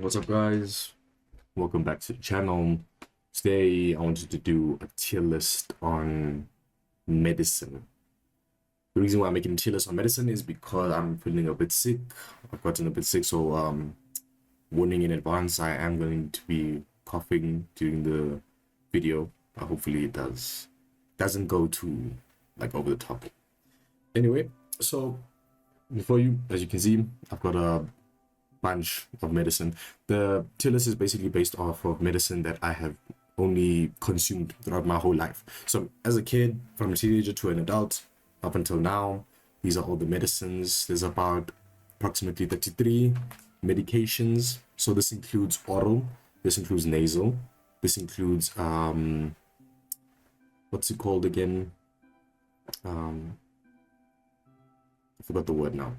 What's up, guys? Welcome back to the channel. Today I wanted to do a tier list on medicine. The reason why I'm making a tier list on medicine is because I'm feeling a bit sick. I've gotten a bit sick, so warning in advance, I am going to be coughing during the video, but hopefully it doesn't go too over the top. Anyway, so before you, as you can see, I've got a bunch of medicine. The tier list is basically based off of medicine that I have only consumed throughout my whole life. So as a kid, from a teenager to an adult, up until now, these are all the medicines. There's about approximately 33 medications. So this includes oral, this includes nasal, this includes what's it called again? I forgot the word now.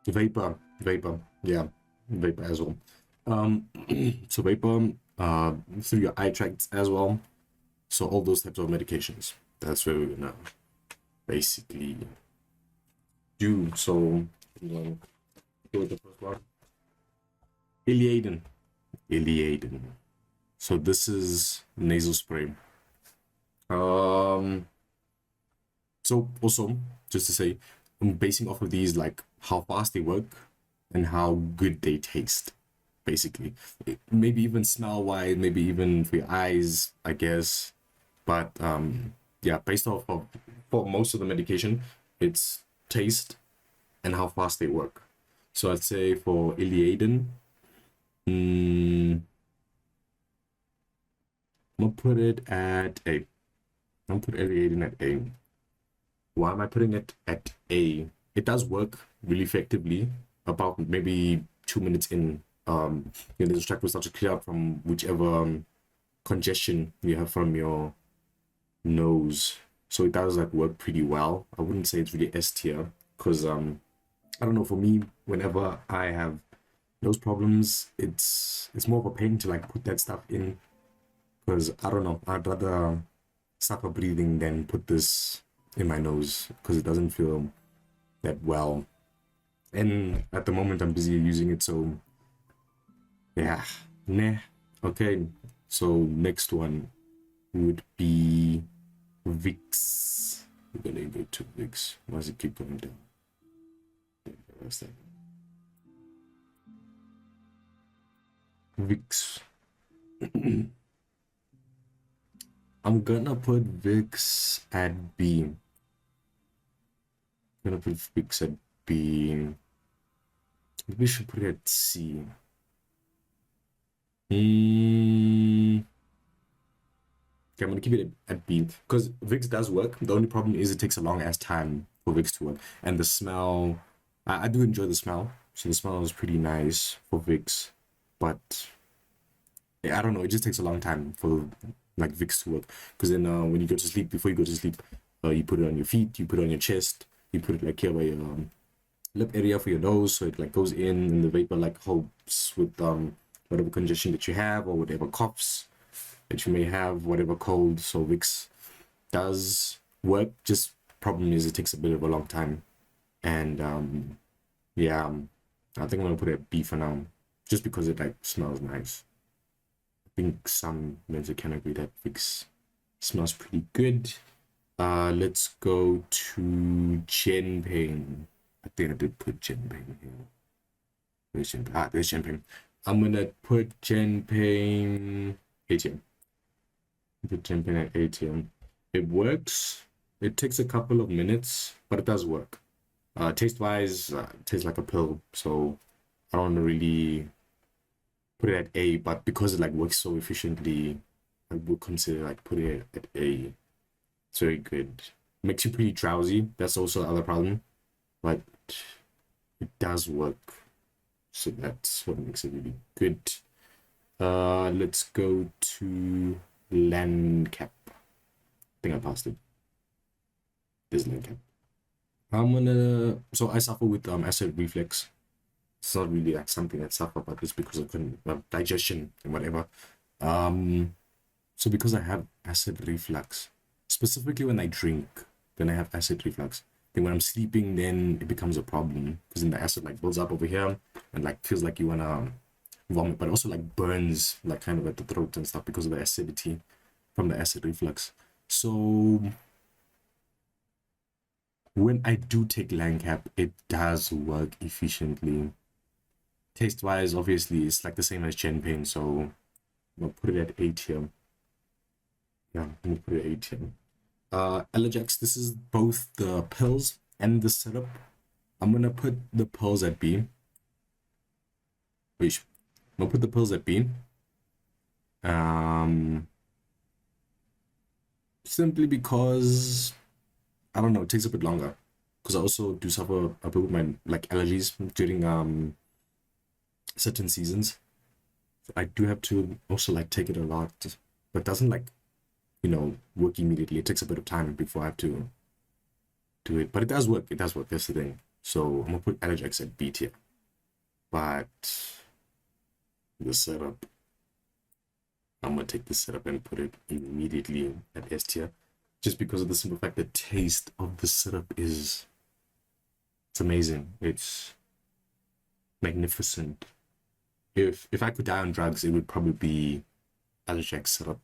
Vapor, yeah, vapor as well. So vapor through your eye tracts as well. So all those types of medications. That's where we're gonna basically do. So go with the first one. Iliadin. So this is nasal spray. So also just to say, I'm basing off of these like how fast they work and how good they taste, basically. Maybe even smell wise, maybe even for your eyes, I guess. But yeah, based off of for most of the medication, it's taste and how fast they work. So I'd say for Iliadin, I'm gonna put it at A. I'm gonna put Iliadin at A. Why am I putting it at A? It does work really effectively. About maybe 2 minutes in, your nasal tract will start to clear out from whichever congestion you have from your nose. So it does work pretty well. I wouldn't say it's really S tier because I don't know. For me, whenever I have nose problems, it's more of a pain to put that stuff in because I don't know. I'd rather suffer breathing than put this in my nose because it doesn't feel that well, and at the moment I'm busy using it, so yeah, nah. Okay, so next one would be Vicks. We're gonna go to Vicks. Why does it keep going down? What's that? Vicks. I'm gonna put Vicks at B. I'm gonna put Vicks at B. Maybe we should put it at C. Okay, I'm gonna keep it at B because Vicks does work. The only problem is it takes a long ass time for Vicks to work, and the smell. I do enjoy the smell, so the smell is pretty nice for Vicks, but I don't know. It just takes a long time for Vicks to work because then when you go to sleep, before you go to sleep, you put it on your feet, you put it on your chest, you put it here by your lip area for your nose, so it goes in and the vapor helps with whatever congestion that you have or whatever coughs that you may have, whatever cold. So Vicks does work, just problem is it takes a bit of a long time, and yeah, I think I'm gonna put it at B for now just because it smells nice. I think some men can agree that Vicks smells pretty good. Let's go to Genpain. I think I did put Genpain here. Where's Genpain? There's Genpain. I'm gonna put Genpain ATM. Put Genpain at ATM. It works. It takes a couple of minutes, but it does work. Taste-wise, it tastes like a pill, so I don't really put it at A, but because it works so efficiently, I would consider putting it at A. It's very good. Makes you pretty drowsy. That's also the other problem, but it does work. So that's what makes it really good. Let's go to Landcap. I think I passed it. There's Landcap. So I suffer with acid reflux. It's not really something I suffer, but it's because of digestion and whatever. So because I have acid reflux, specifically when I drink, then I have acid reflux. Then when I'm sleeping, then it becomes a problem because then the acid like builds up over here and like feels like you wanna vomit, but also like burns like kind of at the throat and stuff because of the acidity from the acid reflux. So when I do take Langcap, it does work efficiently. Taste wise, obviously, it's like the same as Gen Pain, so I'm gonna put it at 8 here. Yeah, I'm gonna put it at 8 here. Allergex, this is both the pills and the syrup. I'm gonna put the pills at B. Wait, I'm gonna put the pills at B. Um, Simply because I don't know, it takes a bit longer. Because I also do suffer a bit with my like allergies during certain seasons. So I do have to also like take it a lot, but it doesn't like work immediately. It takes a bit of time before I have to do it, but it does work. It does work. That's the thing. So I'm gonna put Allergex at B tier, but the setup, I'm gonna take the setup and put it immediately at S tier, just because of the simple fact the taste of the syrup is it's amazing. It's magnificent. If I could die on drugs, it would probably be Allergex syrup,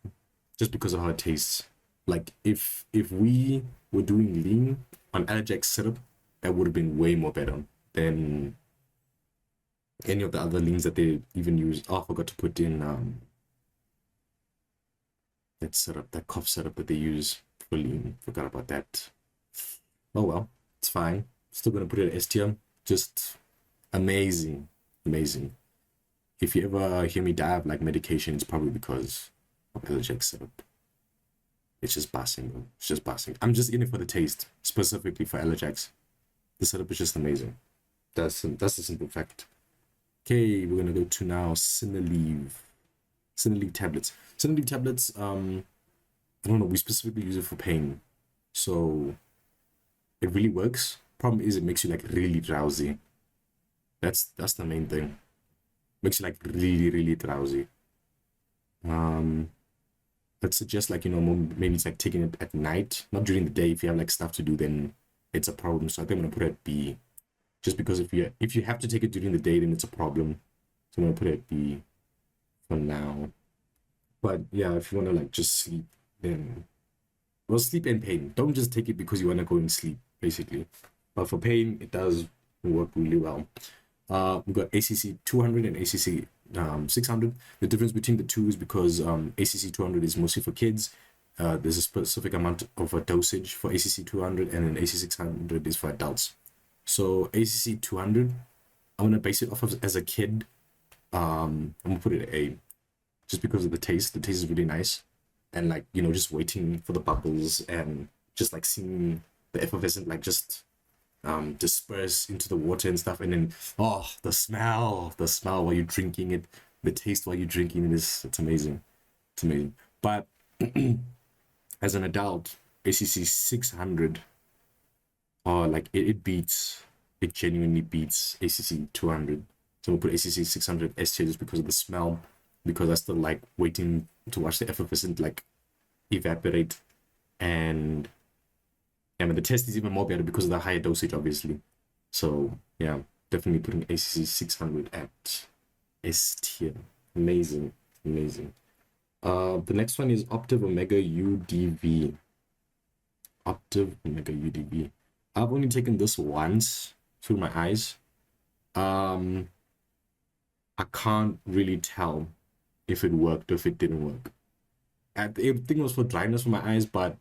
just because of how it tastes. Like if we were doing lean on Allergex syrup, that would have been way more better than any of the other leans that they even use. Oh, I forgot to put in that syrup, that cough syrup that they use for lean. Forgot about that. Oh well, it's fine. Still gonna put it at S tier. Just amazing, amazing. If you ever hear me die of like medication, it's probably because of Allergex syrup. It's just passing, bro. It's just passing. I'm just in it for the taste, specifically for Allergex. The setup is just amazing. That's a simple fact. Okay, we're gonna go to now Cineleave. Cineleave tablets. Cineleave tablets, I don't know, we specifically use it for pain. So it really works. Problem is it makes you like really drowsy. That's the main thing. Makes you like really, really drowsy. I'd suggest like maybe it's like taking it at night, not during the day. If you have like stuff to do, then it's a problem. So I think I'm gonna put it at B, just because if you have to take it during the day, then it's a problem. So I'm gonna put it at B for now. But yeah, if you wanna like just sleep, then well, sleep and pain. Don't just take it because you wanna go and sleep, basically. But for pain, it does work really well. We've got ACC 200 and ACC 600. The difference between the two is because ACC 200 is mostly for kids. There's a specific amount of a dosage for ACC 200, and then ACC 600 is for adults. So ACC 200, I'm gonna base it off of as a kid. I'm gonna put it at A, just because of the taste. The taste is really nice, and like just waiting for the bubbles and just like seeing the effervescent like just disperse into the water and stuff, and then the smell while you're drinking it, the taste while you're drinking it it's amazing. It's amazing. But as an adult, ACC 600 like it beats, it genuinely beats ACC 200. So we'll put ACC 600 S tier just because of the smell, because I still like waiting to watch the effervescent like evaporate. And yeah, but the test is even more better because of the higher dosage, obviously. So yeah, definitely putting ACC 600 at S tier. Amazing, amazing. The next one is Optiv Omega UDV. Optiv Omega UDV. I've only taken this once through my eyes. I can't really tell if it worked or if it didn't work. I think it was for dryness for my eyes, but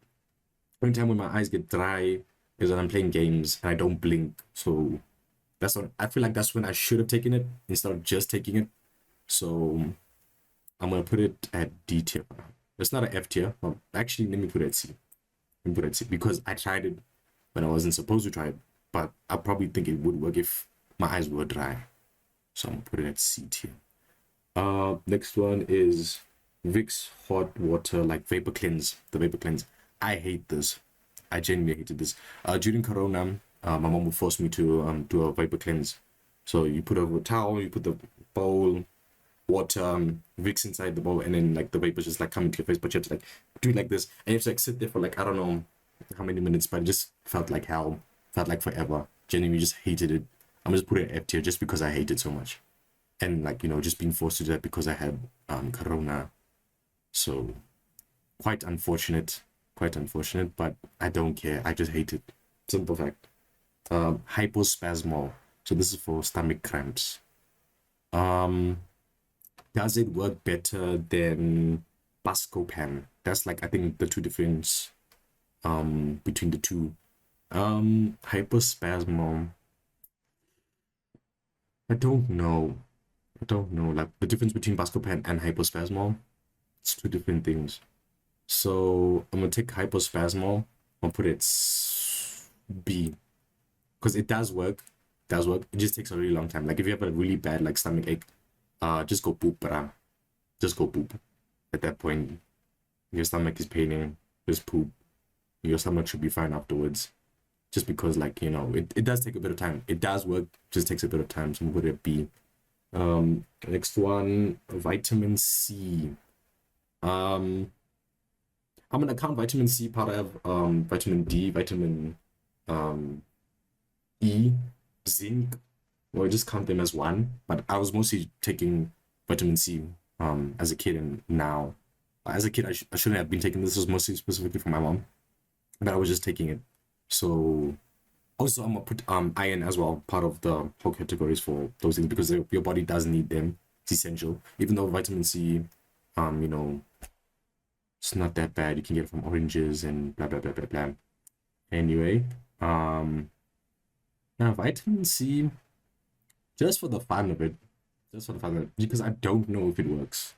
only time when my eyes get dry is when I'm playing games and I don't blink. So that's what I feel like that's when I should have taken it instead of just taking it. So I'm gonna put it at D tier. It's not an F tier. Well, actually, let me put it at C. Let me put it at C because I tried it when I wasn't supposed to try it, but I probably think it would work if my eyes were dry. So I'm gonna put it at C tier. Next one is Vicks hot water like vapor cleanse. The vapor cleanse. I hate this. I genuinely hated this. During Corona, my mom would force me to do a vapor cleanse. So you put a towel, you put the bowl, water, Vicks inside the bowl, and then like the vapors just like come into your face, but you have to like do it like this, and you have to like sit there for like I don't know how many minutes, but it just felt like hell. felt like forever. Genuinely just hated it. I'm just put it F tier just because I hate it so much. And like, just being forced to do that because I had corona. So quite unfortunate. Quite unfortunate, but I don't care. I just hate it. Simple fact. Hypospasmol. So this is for stomach cramps. Does it work better than Buscopan? That's like, I think, the two difference between the two. Hypospasmol. I don't know. Like the difference between Buscopan and hypospasmol, it's two different things. So I'm gonna take hypospasmol. I'll put it B because it does work. It does work. It just takes a really long time. Like if you have a really bad like stomach ache, just go poop, but just go poop. At that point, your stomach is paining. Just poop. Your stomach should be fine afterwards. Just because like it does take a bit of time. It does work. Just takes a bit of time. So I'm gonna put it B. Next one, vitamin C. I'm gonna count vitamin C part of vitamin D, vitamin E, zinc. Well, just count them as one. But I was mostly taking vitamin C as a kid, and now as a kid I shouldn't have been taking this. Was mostly specifically for my mom, but I was just taking it. So also, I'm gonna put iron as well, part of the whole categories for those things because your body does need them. It's essential. Even though vitamin C, it's not that bad. You can get it from oranges and blah blah blah blah blah. Anyway, now vitamin C, just for the fun of it, because I don't know if it works.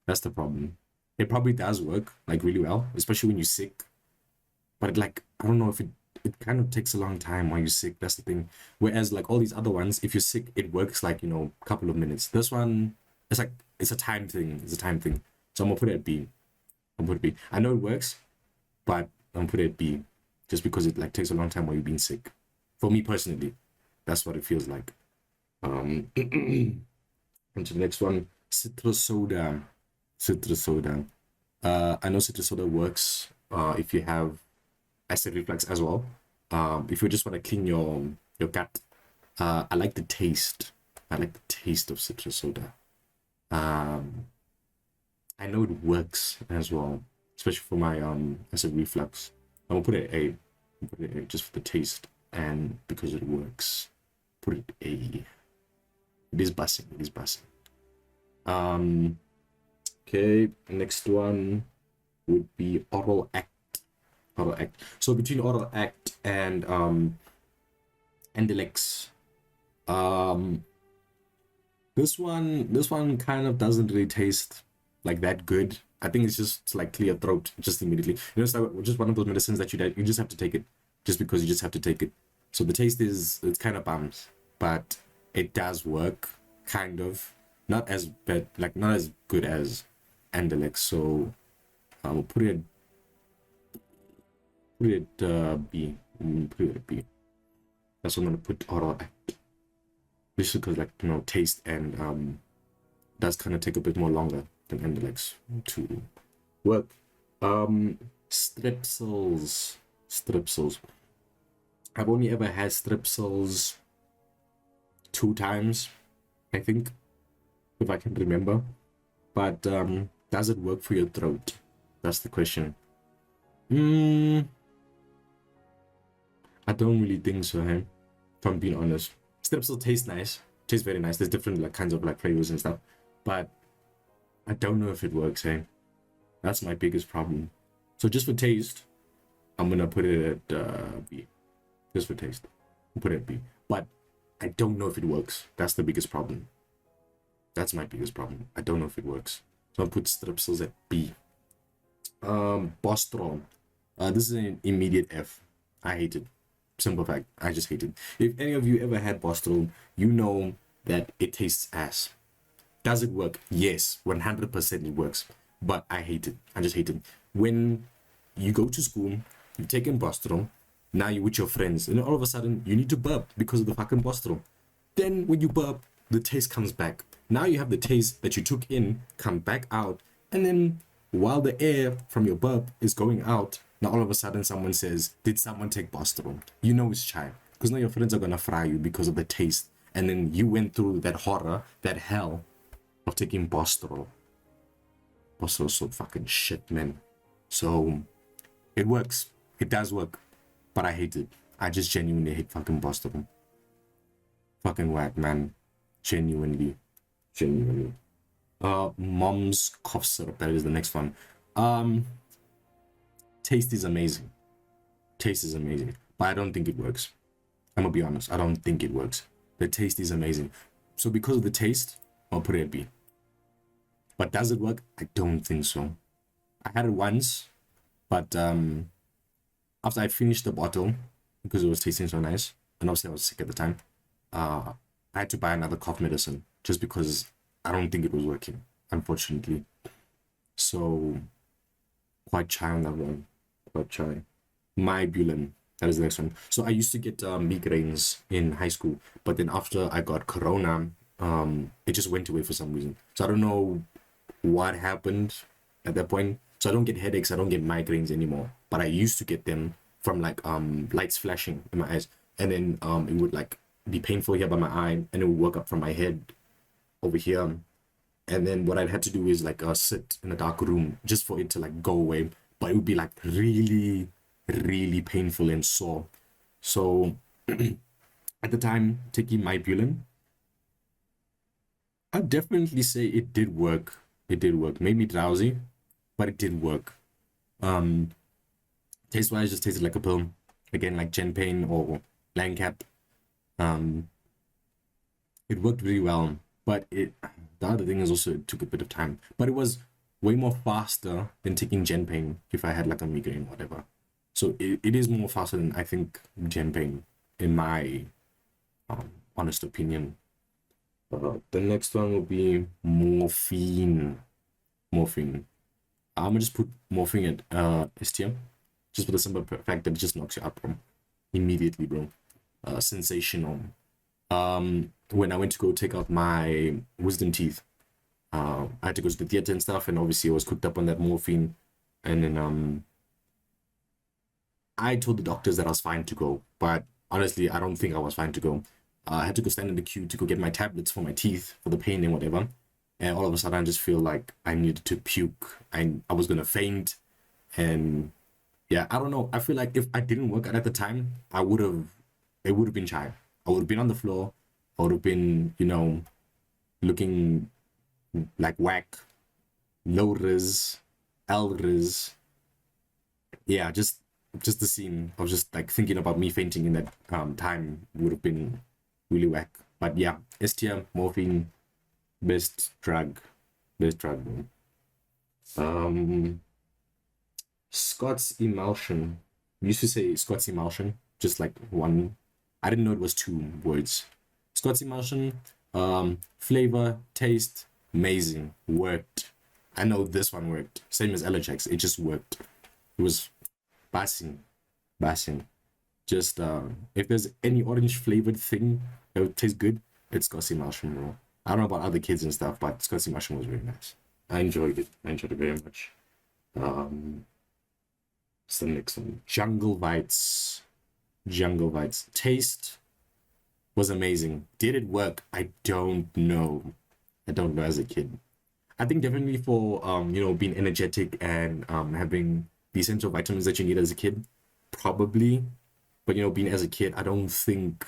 That's the problem. It probably does work like really well, especially when you're sick. But like I don't know if it kind of takes a long time while you're sick. That's the thing. Whereas like all these other ones, if you're sick, it works like a couple of minutes. This one, it's like it's a time thing. It's a time thing. So I'm gonna put it at B. I'm gonna put it B. I know it works, but I'm gonna put it at B, just because it like takes a long time while you're being sick. For me personally, that's what it feels like. On to the next one, citrus soda. Citrus soda. I know citrus soda works if you have acid reflux as well. If you just want to clean your gut, I like the taste. I like the taste of citrus soda. I know it works as well, especially for my acid reflux. I'm gonna put it A. Put it A just for the taste and because it works. Put it A. It is busting. It is busting. Okay, next one would be oral act. Oral act. So between oral act and Endilex, this one kind of doesn't really taste like that good. I think it's just like clear throat just immediately. It's like just one of those medicines that you just have to take it just because you just have to take it. So the taste it's kind of bums, but it does work kind of. Not as bad, like not as good as Endilex. So I'll put it B. Put it at B. That's what I'm gonna put oral act. Just because like taste and does kind of take a bit more longer than Endilex to work. Strepsils. I've only ever had strepsils 2 times, I think, if I can remember. But does it work for your throat? That's the question. I don't really think so, hey? If I'm being honest. Strepsil tastes nice. Tastes very nice. There's different like kinds of like flavors and stuff. But I don't know if it works, hey? That's my biggest problem. So just for taste, I'm gonna put it at B. Just for taste. I'll put it at B. But I don't know if it works. That's the biggest problem. That's my biggest problem. I don't know if it works. So I'll put strepsils at B. Bostrol. This is an immediate F. I hate it. Simple fact. I just hate it. If any of you ever had Bostrol, you know that it tastes ass. Does it work? Yes, 100% it works. But I hate it. I just hate it. When you go to school, you've taken Bostrol, now you're with your friends, and all of a sudden you need to burp because of the fucking Bostrol. Then when you burp, the taste comes back. Now you have the taste that you took in come back out, and then while the air from your burp is going out, Now all of a sudden someone says, did someone take Boston? You know it's chai. Because now your friends are gonna fry you because of the taste. And then you went through that horror, that hell of taking Boston. Boston is so fucking shit, man. So it works. It does work. But I hate it. I just genuinely hate fucking Boston. Fucking whack, man. Genuinely. Mom's cough syrup. That is the next one. Taste is amazing. But I don't think it works. I'm gonna be honest. I don't think it works. The taste is amazing. So because of the taste, I'll put it at B. But does it work? I don't think so. I had it once, but after I finished the bottle, because it was tasting so nice, and obviously I was sick at the time, I had to buy another cough medicine just because I don't think it was working, unfortunately. So quite shy on that one. Quite shy. Mybulin. That is the next one. So I used to get migraines in high school, but then after I got corona, it just went away for some reason. So I don't know what happened at that point. So I don't get headaches, I don't get migraines anymore. But I used to get them from like lights flashing in my eyes, and then it would like be painful here by my eye, and it would work up from my head over here. And then what I'd had to do is like sit in a dark room just for it to like go away. But it would be like really, really painful and sore. So at the time, taking Mybulin, I'd definitely say it did work. It did work. Made me drowsy, but it did work. Taste wise, just tasted like a pill. Again, like Genpain or Langcap. It worked really well, but the other thing is also it took a bit of time. But it was way more faster than taking Genpain if I had like a migraine or whatever. So it is more faster than I think Genpain, in my honest opinion. The next one will be morphine. I'm gonna just put morphine at STM, just for the simple fact that it just knocks you out, bro. Immediately, bro. Sensational. When I went to go take out my wisdom teeth, I had to go to the theater and stuff, and obviously I was cooked up on that morphine, and then I told the doctors that I was fine to go, but honestly, I don't think I was fine to go. I had to go stand in the queue to go get my tablets for my teeth, for the pain and whatever. And all of a sudden, I just feel like I needed to puke. I was going to faint. And yeah, I don't know. I feel like if I didn't work out at the time, it would have been shy. I would have been on the floor. I would have been, looking like whack, low res, L res. Yeah, just the scene of just like thinking about me fainting in that time would have been really whack. But yeah, STM, morphine, best drug. Scott's emulsion. We used to say Scott's emulsion, just like one. I didn't know it was two words. Scott's emulsion, flavor, taste, amazing, worked. I know this one worked. Same as Elachex, it just worked. It was passing. Just if there's any orange flavored thing that would taste good, it's Scott's emulsion, bro. I don't know about other kids and stuff, but Scott's emulsion was very nice. I enjoyed it very much. What's the next one? Jungle Bites. Taste was amazing. Did it work? I don't know as a kid. I think definitely for being energetic and having the essential vitamins that you need as a kid, probably. But being as a kid, I don't think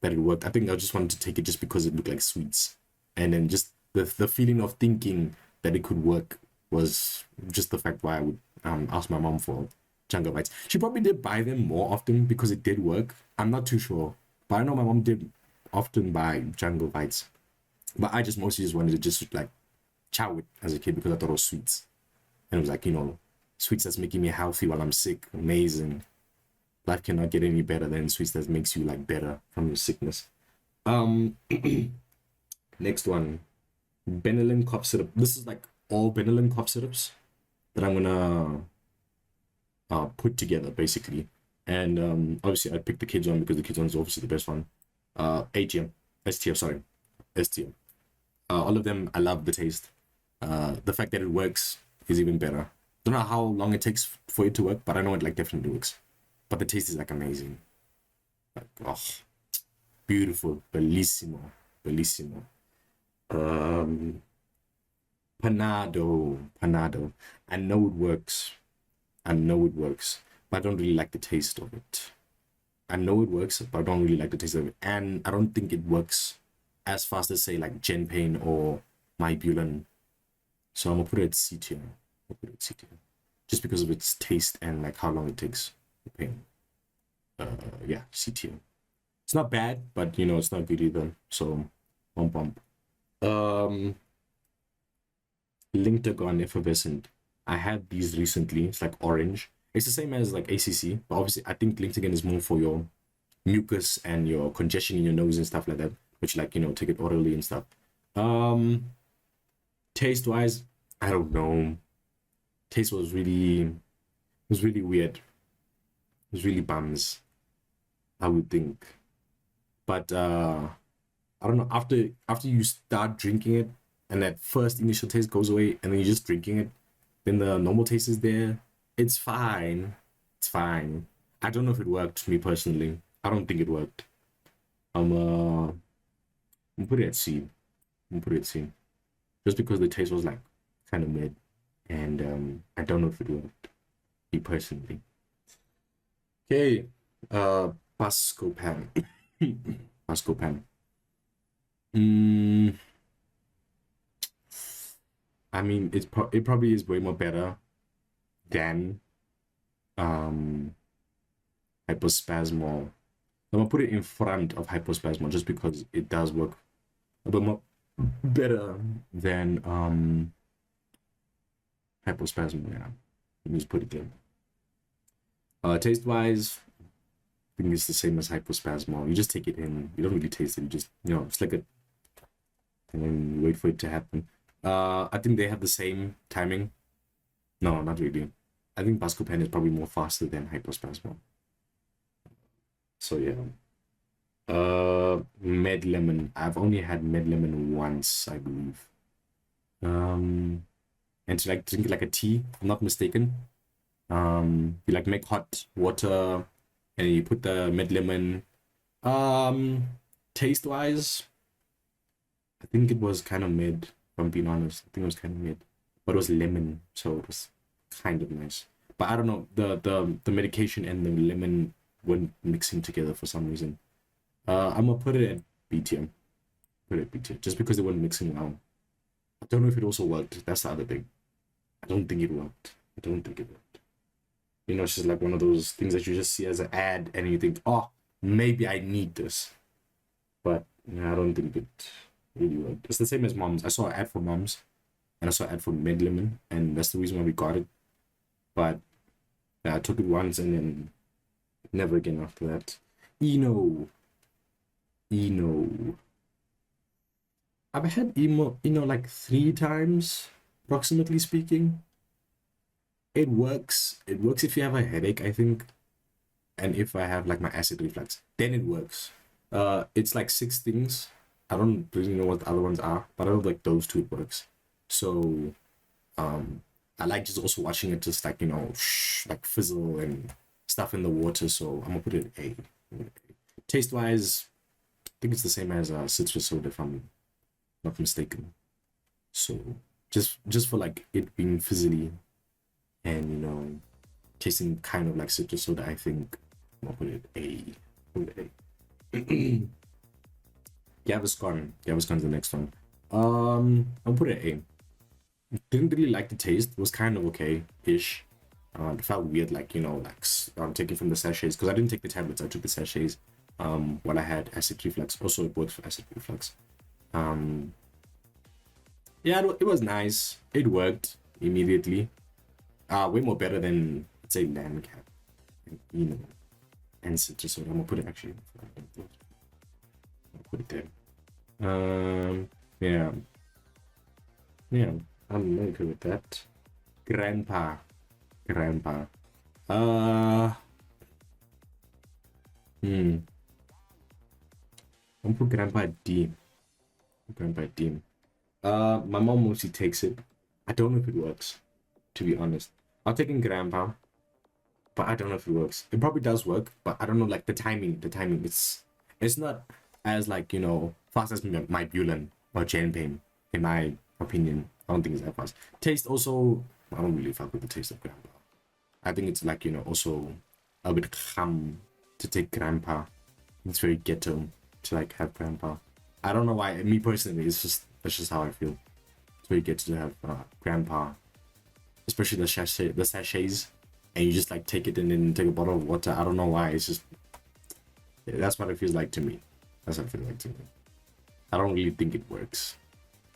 that it worked. I think I just wanted to take it just because it looked like sweets, and then just the feeling of thinking that it could work was just the fact why I would ask my mom for Jungle Bites. She probably did buy them more often because it did work. I'm not too sure, but I know my mom did often buy Jungle Bites. But I just mostly just wanted to just like chow it as a kid because I thought it was sweets, and it was like sweets that's making me healthy while I'm sick. Amazing. Life cannot get any better than sweets that makes you like better from your sickness. Next one, Benylin cough syrup. This is like all Benylin cough syrups that I'm gonna put together basically. And obviously I picked the kids one because the kids one is obviously the best one. STM. All of them, I love the taste. The fact that it works is even better. Don't know how long it takes for it to work, but I know it like definitely works. But the taste is like amazing. Like, oh, beautiful, bellissimo, bellissimo. Um, panado. I know it works. I know it works, but I don't really like the taste of it. I know it works, but I don't really like the taste of it, and I don't think it works as fast as say like Gen Pain or My Bulan. So I'm gonna put it at C tier. I'll put it at C tier, just because of its taste and like how long it takes to paint. Yeah, C tier. It's not bad, but you know it's not good either. So, bump. Um, Linktagon Effervescent. I had these recently. It's like orange. It's the same as like ACC, but obviously I think Linktagon is more for your mucus and your congestion in your nose and stuff like that, which like take it orally and stuff. Um, Taste wise, I don't know. Taste was really weird. It was really bums, I would think. But I don't know. After you start drinking it, and that first initial taste goes away, and then you're just drinking it, then the normal taste is there. It's fine. It's fine. I don't know if it worked. Me personally, I don't think it worked. I'm I'm put it at C. I'm put it at C. Just because the taste was like kind of mid, and I don't know if it worked. Me personally. Okay. Pasco Pan. Pasco Pan. Mm, I mean, it probably is way more better than um Hypospasmol. I'm gonna put it in front of Hypospasmol just because it does work a bit more better than Hypospasmol. Yeah, let me just put it there. Taste wise, I think it's the same as Hypospasmol. You just take it in. You don't really taste it. You just it's like a and then wait for it to happen. I think they have the same timing. No, not really. I think Buscopan is probably more faster than Hypospasmol. So yeah. Med lemon. I've only had med lemon once, I believe. And to like drink it like a tea, if I'm not mistaken. You like make hot water and you put the med lemon. Taste wise, I think it was kind of mid. If I'm being honest, I think it was kind of mid, but it was lemon, so it was kind of nice. But I don't know, the medication and the lemon weren't mixing together for some reason. I'm gonna put it at B tier. Put it at B tier, just because they weren't mixing well. I don't know if it also worked. That's the other thing. I don't think it worked. I don't think it worked. It's just like one of those things that you just see as an ad and you think, oh, maybe I need this. But I don't think it really worked. It's the same as Moms. I saw an ad for Moms and I saw an ad for Med Lemon, and that's the reason why we got it. But I took it once and then never again after that. Eno. I've had Eno like 3 times, approximately speaking. It works. It works if you have a headache, I think. And if I have like my acid reflux, then it works. It's like 6 things. I don't really know what the other ones are, but I know like those 2 it works. So I like just also watching it just like like fizzle and stuff in the water. So I'm gonna put it A. Taste wise, I think it's the same as citrus soda if I'm not mistaken. So just for like it being fizzly and tasting kind of like citrus soda, I think I'll put it A. Put it A. Gaviscon's the next one. I'll put it A. Didn't really like the taste. It was kind of okay-ish. It felt weird, like taking from the sachets, because I didn't take the tablets. I took the sachets. While I had acid reflux. Also, it works for acid reflux. Yeah, it was nice. It worked immediately. Way more better than, let's say, Land Cat and and citrus soda. I'm gonna put it actually. I'll put it there. Yeah, I'm okay with that. Grandpa. Uh, I'm gonna put Grandpa at D. My mom mostly takes it. I don't know if it works, to be honest. I'll take in grandpa, but I don't know if it works. It probably does work, but I don't know like the timing. The timing. It's not as like fast as my Bulan or Jane Pain, in my opinion. I don't think it's that fast. Taste also, I don't really fuck with the taste of grandpa. I think it's like also a bit ham to take grandpa. It's very ghetto to like have grandpa. I don't know why. Me personally, that's just how I feel. It's very ghetto to have grandpa, especially the sachets, and you just like take it in and take a bottle of water. I don't know why. It's just that's what it feels like to me. That's what it feels like to me. I don't really think it works.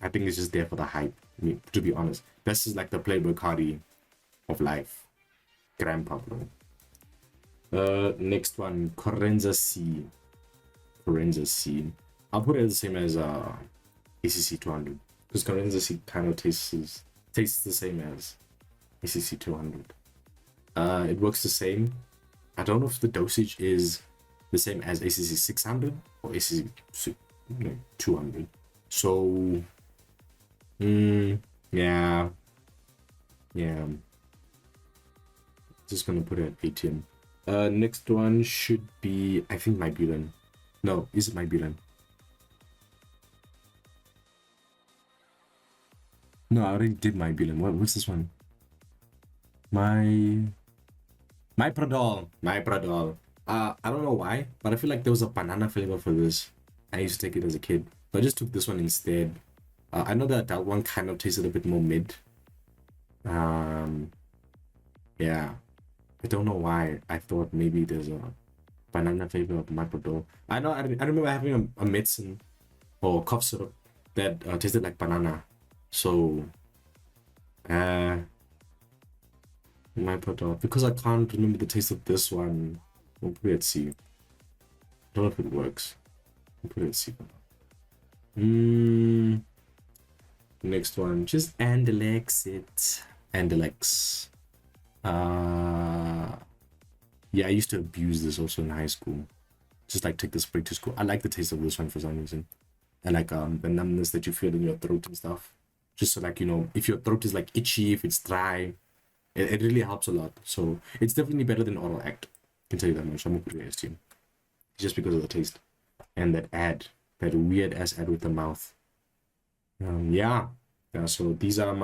I think it's just there for the hype. I mean, to be honest, this is like the Playboy Cardi of life. Grandpa, bro. Next one, Corenza C. Corenza C. I'll put it the same as ACC 200 because Corenza C kind of tastes the same as ACC 200. It works the same. I don't know if the dosage is the same as ACC 600 or ACC 200. So, yeah. Just gonna put it at ATM. Next one should be, I think, my Bulan. No, is it my Bulan? No, I already did my Bulan. What's this one? My Pradol. I don't know why, but I feel like there was a banana flavor for this. I used to take it as a kid, but I just took this one instead. I know that one kind of tasted a bit more mid. Yeah. I don't know why. I thought maybe there's a banana flavor of my Pradol. I know. I remember having a medicine or cough syrup that tasted like banana. So, my Pradol, because I can't remember the taste of this one. We'll put it at C. Don't know if it works. We'll put it at C. Next one, just Andalex it. Andalex. Yeah, I used to abuse this also in high school. Just like take the spray to school. I like the taste of this one for some reason. And like the numbness that you feel in your throat and stuff. Just so like, if your throat is like itchy, if it's dry, it really helps a lot. So it's definitely better than Oral Act. I can tell you that much. I'm gonna put it as team. Just because of the taste. And that weird ass ad with the mouth. Yeah, so these are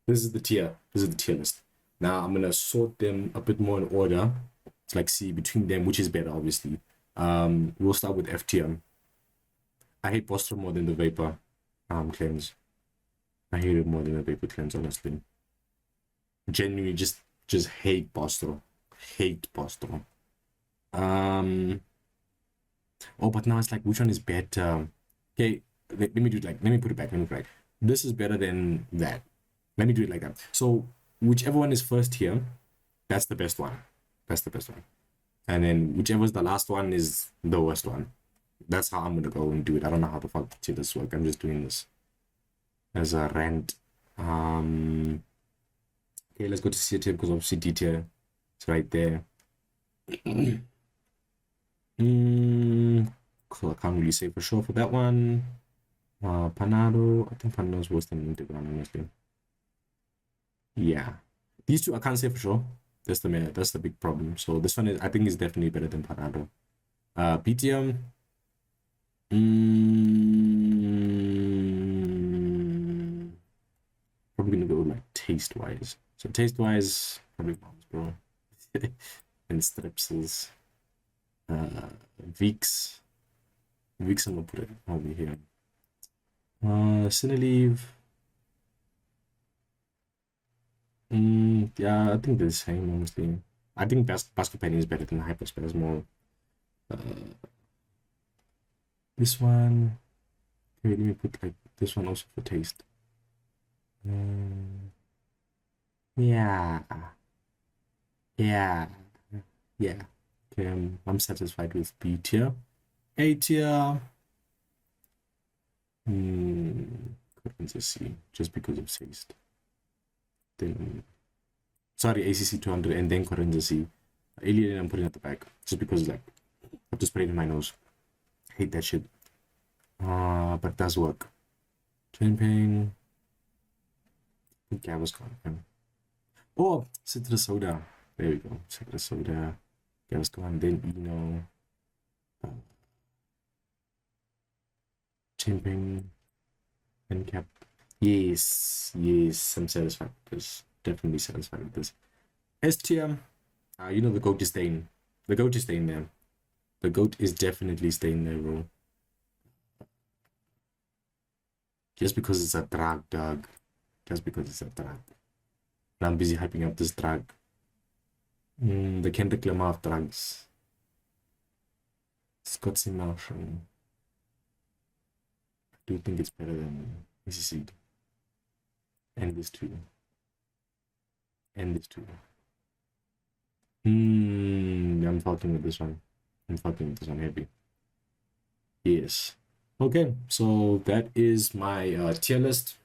this is the tier list. Now I'm gonna sort them a bit more in order. It's like see between them which is better, obviously. We'll start with F tier. I hate Bostro more than the Vapor cleanse. I hate it more than the Vapor cleanse, honestly. Genuinely just hate Bostro. Hate Bostro. Oh, but now it's like which one is better? Okay, let me do it like let me put it back. This is better than that. Let me do it like that. So whichever one is first here, that's the best one. And then whichever is the last one is the worst one. That's how I'm gonna go and do it. I don't know how the fuck to this work. I'm just doing this as a rant. Okay, let's go to C tier because obviously D tier is right there. Cool, I can't really say for sure for that one. Panado, I think Panado is worse than Integran, honestly. Yeah, these two I can't say for sure. That's the big problem. So this one I think is definitely better than Panado. PTM. Probably gonna go with like taste wise. So taste wise, probably bombs, bro. And Strepsils. Vicks. I'm gonna put it over here. Cineleave. Yeah, I think they're the same, honestly. I think Buscopan is better than Hyperspasmol. This one. Okay, let me put like this one also for taste. Yeah. Okay, I'm satisfied with B tier. A tier. Couldn't just see just because of taste. Then sorry, ACC 200 and then Corenza C. Alien I'm putting at the back just because like I have to spray it in my nose. I hate that shit. But it does work. Chain pain. I think I was gone. Oh, citrus soda. There we go. Citrus soda. Okay, let's go on. Then champagne and cap. Yes, yes, I'm satisfied with this. Definitely satisfied with this. S tier. The goat is staying. The goat is staying there. The goat is definitely staying there, bro. Just because it's a drag, dog. Just because it's a drag. And I'm busy hyping up this drag. The Kendrick Lamar of drugs. Scott's Marshall. I do think it's better than Mississippi. And this too. And this too. I'm fucking with this one. I'm fucking with this one heavy. Yes. Okay, so that is my tier list.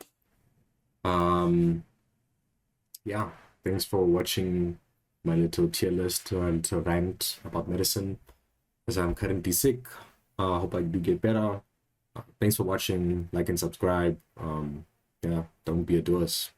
Yeah, thanks for watching my little tier list, little rant about medicine, as I'm currently sick. I hope I do get better. Thanks for watching. Like and subscribe. Yeah, don't be a doers.